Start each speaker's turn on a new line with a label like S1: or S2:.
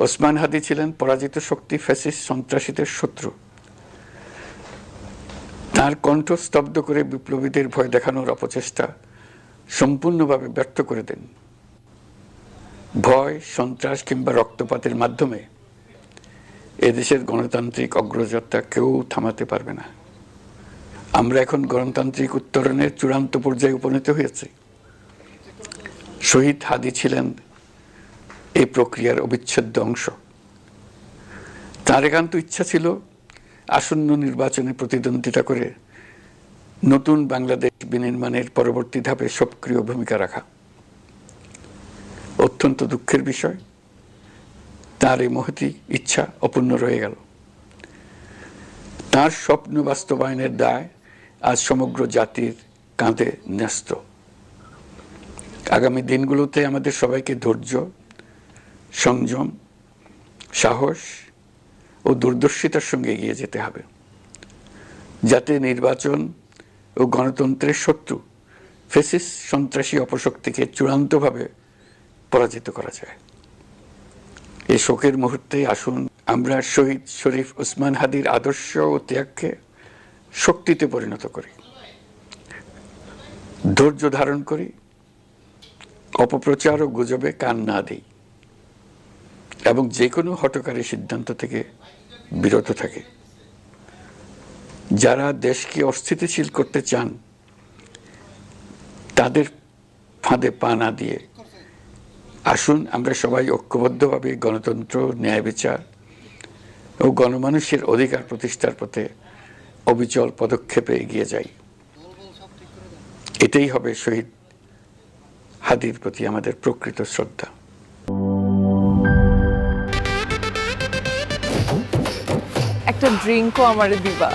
S1: ওসমান হাদি ছিলেন পরাজিত শক্তি ফ্যাসিস্ট সন্ত্রাসীদের শত্রু। তার কণ্ঠ স্তব্ধ করে বিপ্লবীদের ভয় দেখানোর অপচেষ্টা সম্পূর্ণভাবে ব্যর্থ করে দেন। ভয়, সন্ত্রাস কিংবা রক্তপাতের মাধ্যমে এদেশের গণতান্ত্রিক অগ্রযাত্রা কেউ থামাতে পারবে না। আমরা এখন গণতান্ত্রিক উত্তরণের চূড়ান্ত পর্যায়ে উপনীত হয়েছি। শহীদ হাদি ছিলেন এই প্রক্রিয়ার অবিচ্ছেদ্য অংশ। তার একান্ত ইচ্ছা ছিল আসন্ন নির্বাচনে প্রতিদ্বন্দ্বিতা করে নতুন বাংলাদেশ বিনির্মাণের পরবর্তী ধাপে সক্রিয় ভূমিকা রাখা। অত্যন্ত দুঃখের বিষয়, তার এই মহতী ইচ্ছা অপূর্ণ রয়ে গেল। তার স্বপ্ন বাস্তবায়নের দায় আজ সমগ্র জাতির কাঁধে ন্যস্ত। আগামী দিনগুলোতে আমাদের সবাইকে ধৈর্য, সংযম, সাহস ও দূরদর্শিতার সঙ্গে এগিয়ে যেতে হবে, যাতে নির্বাচন ও গণতন্ত্রের শত্রু ফ্যাসিস্ট সন্ত্রাসী অপশক্তিকে চূড়ান্তভাবে পরাজিত করা যায়। এই শোকের মুহূর্তে আসুন আমরা শহীদ শরীফ ওসমান হাদির আদর্শ ও ত্যাগকে শক্তিতে পরিণত করি, ধৈর্য ধারণ করি, অপপ্রচার ও গুজবে কান না দিই এবং যে কোনো হঠকারী সিদ্ধান্ত থেকে বিরত থাকে। যারা দেশকে অস্থিতিশীল করতে চান তাদের ফাঁদে পা না দিয়ে আসুন আমরা সবাই ঐক্যবদ্ধভাবে গণতন্ত্র, ন্যায় বিচার ও গণমানুষের অধিকার প্রতিষ্ঠার পথে অবিচল পদক্ষেপে এগিয়ে যাই। এটাই হবে শহীদ হাদির প্রতি আমাদের প্রকৃত শ্রদ্ধা।
S2: একটা ড্রিঙ্কও আমারে দিবা?